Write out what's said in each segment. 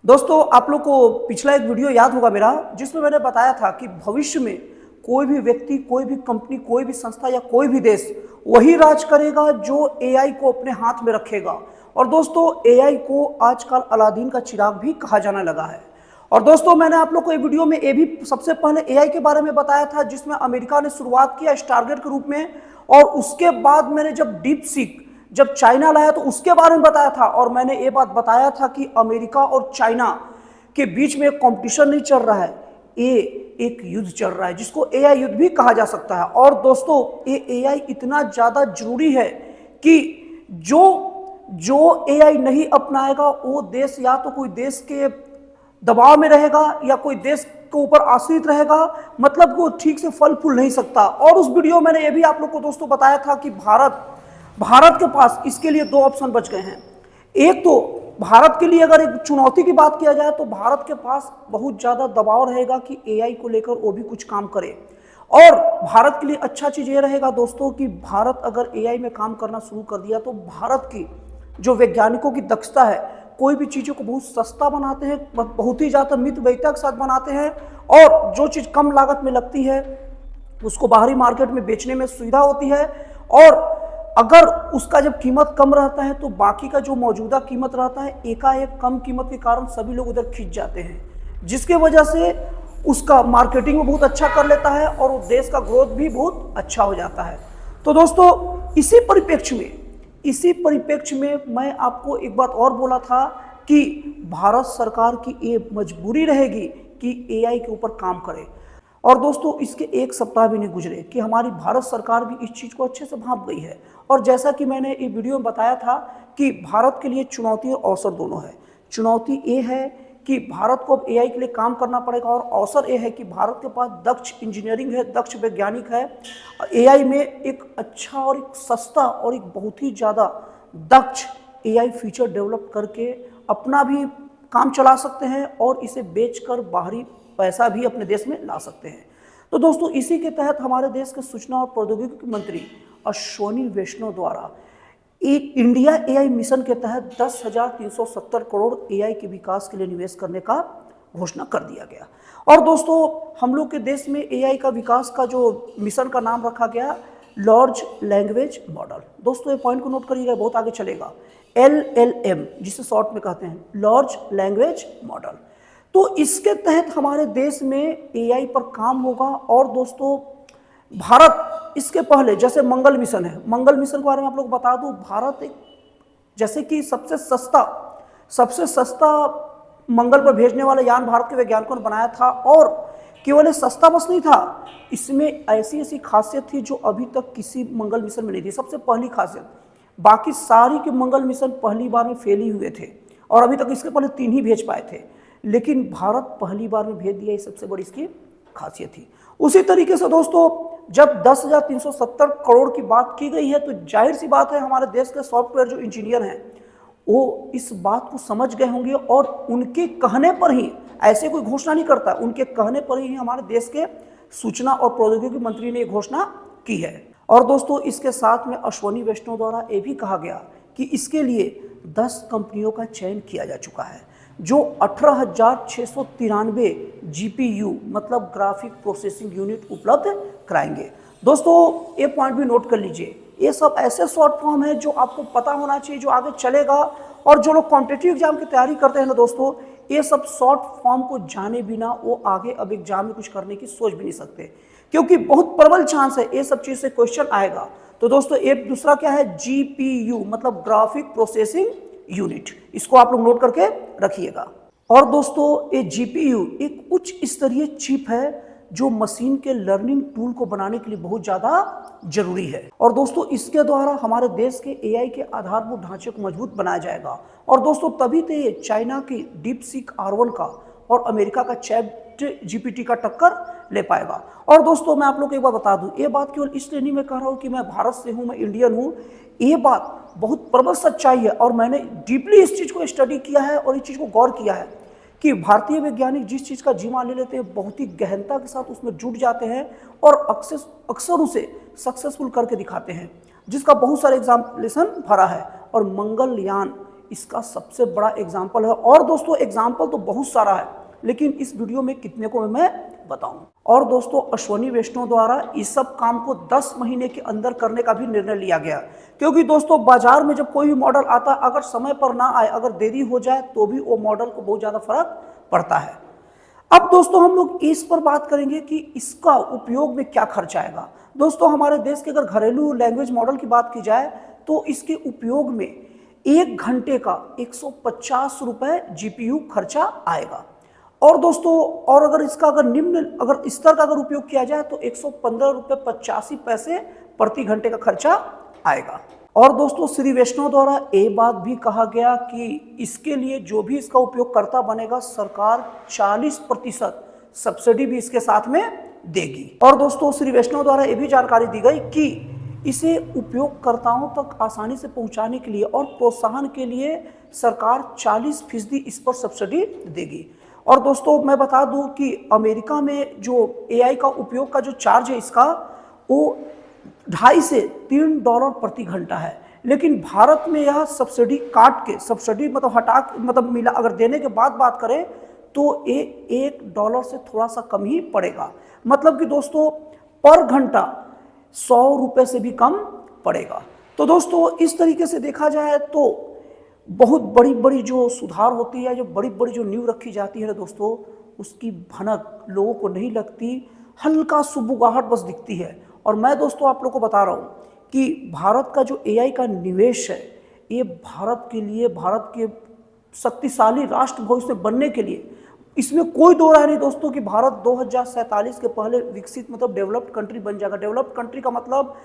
दोस्तों, आप लोग को पिछला एक वीडियो याद होगा मेरा, जिसमें मैंने बताया था कि भविष्य में कोई भी व्यक्ति, कोई भी कंपनी, कोई भी संस्था या कोई भी देश वही राज करेगा जो एआई को अपने हाथ में रखेगा। और दोस्तों, एआई को आजकल अलादीन का चिराग भी कहा जाने लगा है। और दोस्तों, मैंने आप लोग को ये वीडियो में ये भी सबसे पहले एआई के बारे में बताया था, जिसमें अमेरिका ने शुरुआत किया स्टारगेट के रूप में। और उसके बाद मैंने जब डीप सीक जब चाइना लाया तो उसके बारे में बताया था। और मैंने ये बात बताया था कि अमेरिका और चाइना के बीच में एक कंपटीशन नहीं चल रहा है, ये एक युद्ध चल रहा है, जिसको एआई युद्ध भी कहा जा सकता है। और दोस्तों, ये एआई इतना ज़्यादा जरूरी है कि जो एआई नहीं अपनाएगा वो देश या तो कोई देश के दबाव में रहेगा या कोई देश के ऊपर आश्रित रहेगा, मतलब वो ठीक से फल फूल नहीं सकता। और उस वीडियो मैंने ये भी आप लोग को दोस्तों बताया था कि भारत के पास इसके लिए दो ऑप्शन बच गए हैं। एक तो भारत के लिए अगर एक चुनौती की बात किया जाए तो भारत के पास बहुत ज़्यादा दबाव रहेगा कि एआई को लेकर वो भी कुछ काम करे। और भारत के लिए अच्छा चीज़ ये रहेगा दोस्तों कि भारत अगर एआई में काम करना शुरू कर दिया तो भारत की जो वैज्ञानिकों की दक्षता है, कोई भी चीज़ों को बहुत सस्ता बनाते हैं, बहुत ही ज़्यादा मित वैता के साथ बनाते हैं। और जो चीज़ कम लागत में लगती है उसको बाहरी मार्केट में बेचने में सुविधा होती है। और अगर उसका जब कीमत कम रहता है तो बाकी का जो मौजूदा कीमत रहता है, एकाएक कम कीमत के कारण सभी लोग उधर खींच जाते हैं, जिसके वजह से उसका मार्केटिंग में बहुत अच्छा कर लेता है और वो देश का ग्रोथ भी बहुत अच्छा हो जाता है। तो दोस्तों, इसी परिप्रेक्ष्य में मैं आपको एक बात और बोला था कि भारत सरकार की ये मजबूरी रहेगी कि एआई के ऊपर काम करे। और दोस्तों, इसके एक सप्ताह भी नहीं गुजरे कि हमारी भारत सरकार भी इस चीज़ को अच्छे से भांप गई है। और जैसा कि मैंने ये वीडियो में बताया था कि भारत के लिए चुनौती और अवसर दोनों है। चुनौती ये है कि भारत को अब एआई के लिए काम करना पड़ेगा, और अवसर ये है कि भारत के पास दक्ष इंजीनियरिंग है, दक्ष वैज्ञानिक है। एआई में एक अच्छा और एक सस्ता और एक बहुत ही ज़्यादा दक्ष एआई फीचर डेवलप करके अपना भी काम चला सकते हैं और इसे बेचकर बाहरी पैसा भी अपने देश में ला सकते हैं। तो दोस्तों, इसी के तहत हमारे देश के सूचना और प्रौद्योगिकी मंत्री अश्विनी वैष्णव द्वारा एक इंडिया एआई मिशन के तहत 10,370 करोड़ एआई के विकास के लिए निवेश करने का घोषणा कर दिया गया। और दोस्तों, हम लोग के देश में एआई का विकास का जो मिशन का नाम रखा गया, लार्ज लैंग्वेज मॉडल। दोस्तों, ये पॉइंट को नोट करिएगा, बहुत आगे चलेगा। LLM जिसे शॉर्ट में कहते हैं, लार्ज लैंग्वेज मॉडल। तो इसके तहत हमारे देश में एआई पर काम होगा। और दोस्तों, भारत इसके पहले जैसे मंगल मिशन है, मंगल मिशन के बारे में आप लोग बता दूं, भारत एक जैसे कि सबसे सस्ता मंगल पर भेजने वाला यान भारत के वैज्ञानिकों ने बनाया था। और केवल सस्ता बस नहीं था, इसमें ऐसी खासियत थी जो अभी तक किसी मंगल मिशन में नहीं थी। सबसे पहली खासियत, बाकी सारी के मंगल मिशन पहली बार में फेल ही हुए थे और अभी तक इसके पहले 3 ही भेज पाए थे, लेकिन भारत पहली बार में भेज दिया, ये सबसे बड़ी इसकी खासियत थी। उसी तरीके से दोस्तों, जब 10,370 करोड़ की बात की गई है तो जाहिर सी बात है हमारे देश के सॉफ्टवेयर जो इंजीनियर हैं वो इस बात को समझ गए होंगे। और उनके कहने पर ही, ऐसे कोई घोषणा नहीं करता, उनके कहने पर ही हमारे देश के सूचना और प्रौद्योगिकी मंत्री ने घोषणा की है। और दोस्तों, इसके साथ में अश्विनी वैष्णव द्वारा ये भी कहा गया कि इसके लिए 10 कंपनियों का चयन किया जा चुका है, जो 18,693 GPU मतलब ग्राफिक प्रोसेसिंग यूनिट उपलब्ध कराएंगे। दोस्तों, ये पॉइंट भी नोट कर लीजिए, ये सब ऐसे शॉर्ट फॉर्म है जो आपको पता होना चाहिए, जो आगे चलेगा। और जो लोग कॉम्पिटिटिव एग्जाम की तैयारी करते हैं ना दोस्तों, ये सब शॉर्ट फॉर्म को जाने बिना वो आगे अब एग्जाम में कुछ करने की सोच भी नहीं सकते, क्योंकि बहुत प्रबल चांस है ये सब चीज़ से क्वेश्चन आएगा। तो दोस्तों, एक दूसरा क्या है, GPU मतलब ग्राफिक प्रोसेसिंग यूनिट, इसको आप लोग नोट करके रखिएगा। और दोस्तों, ये GPU एक उच्च स्तरीय चिप है जो मशीन के लर्निंग टूल को बनाने के लिए बहुत ज़्यादा जरूरी है। और दोस्तों, इसके द्वारा हमारे देश के एआई के आधारभूत ढांचे को मजबूत बनाया जाएगा। और दोस्तों, तभी तो ये चाइना की डीप सीक R1 का और अमेरिका का ChatGPT का टक्कर ले पाएगा। और दोस्तों, मैं आप लोग को एक बात बता दूं, ये बात केवल इसलिए नहीं मैं कह रहा हूँ कि मैं भारत से हूँ, मैं इंडियन हूँ, ये बात बहुत प्रबल सच्चाई है। और मैंने डीपली इस चीज़ को स्टडी किया है और इस चीज़ को गौर किया है कि भारतीय वैज्ञानिक जिस चीज़ का जिम्मा ले लेते हैं बहुत ही गहनता के साथ उसमें जुट जाते हैं और अक्सर उसे सक्सेसफुल करके दिखाते हैं, जिसका बहुत सारे एग्जाम्पलेशन भरा है। और मंगलयान इसका सबसे बड़ा एग्जाम्पल है। और दोस्तों एग्जाम्पल तो बहुत सारा है, लेकिन इस वीडियो में कितने को मैं बताऊं। और दोस्तों अश्विनी वैष्णव द्वारा इस सब काम को 10 महीने के अंदर करने का भी निर्णय लिया गया, क्योंकि दोस्तों बाजार में जब कोई भी मॉडल आता है, अगर समय पर ना आए, अगर देरी हो जाए, तो भी वो मॉडल को बहुत ज़्यादा फर्क पड़ता है। अब दोस्तों हम लोग इस पर बात करेंगे कि इसका उपयोग में क्या खर्च आएगा। दोस्तों हमारे देश के अगर घरेलू लैंग्वेज मॉडल की बात की जाए तो इसके उपयोग में 1 घंटे का 150 रुपये GPU खर्चा आएगा। और दोस्तों और अगर इसका अगर निम्न अगर स्तर का अगर उपयोग किया जाए तो 115 रुपये 85 पैसे प्रति घंटे का खर्चा आएगा। और दोस्तों श्री वैष्णव द्वारा ये बात भी कहा गया कि इसके लिए जो भी इसका उपयोगकर्ता बनेगा, सरकार 40% सब्सिडी भी इसके साथ में देगी। और दोस्तों श्री वैष्णव द्वारा ये भी जानकारी दी गई कि इसे उपयोगकर्ताओं तक आसानी से पहुंचाने के लिए और प्रोत्साहन के लिए सरकार 40% इस पर सब्सिडी देगी। और दोस्तों मैं बता दूं कि अमेरिका में जो AI का उपयोग का जो चार्ज है इसका, वो 2.5 से $3 प्रति घंटा है। लेकिन भारत में यह सब्सिडी काट के, सब्सिडी मतलब हटा मतलब मिला अगर देने के बाद बात करें तो ये $1 से थोड़ा सा कम ही पड़ेगा। मतलब कि दोस्तों पर घंटा 100 रुपये से भी कम पड़ेगा। तो दोस्तों इस तरीके से देखा जाए तो बहुत बड़ी बड़ी जो सुधार होती है, जो बड़ी बड़ी जो नींव रखी जाती है ना दोस्तों, उसकी भनक लोगों को नहीं लगती, हल्का सुबुगाहट बस दिखती है। और मैं दोस्तों आप लोगों को बता रहा हूँ कि भारत का जो AI का निवेश है, ये भारत के लिए, भारत के शक्तिशाली राष्ट्र भविष्य में बनने के लिए, इसमें कोई दो राय नहीं दोस्तों कि भारत 2047 के पहले विकसित मतलब डेवलप्ड कंट्री बन जाएगा। डेवलप्ड कंट्री का मतलब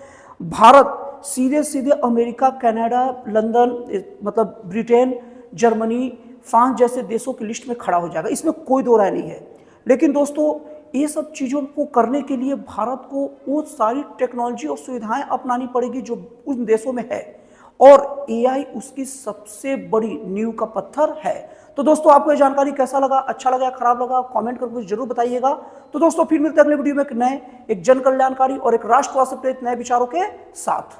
भारत सीधे सीधे अमेरिका, कनाडा, लंदन मतलब ब्रिटेन, जर्मनी, फ्रांस जैसे देशों की लिस्ट में खड़ा हो जाएगा, इसमें कोई दो राय नहीं है। लेकिन दोस्तों ये सब चीज़ों को करने के लिए भारत को वो सारी टेक्नोलॉजी और सुविधाएं अपनानी पड़ेगी जो उन देशों में है, और AI उसकी सबसे बड़ी नींव का पत्थर है। तो दोस्तों आपको ये जानकारी कैसा लगा, अच्छा लगा या खराब लगा, कमेंट करके जरूर बताइएगा। तो दोस्तों फिर मिलते हैं अगले वीडियो में एक नए, एक जन कल्याणकारी और एक राष्ट्रवाद से प्रेरित नए विचारों के साथ।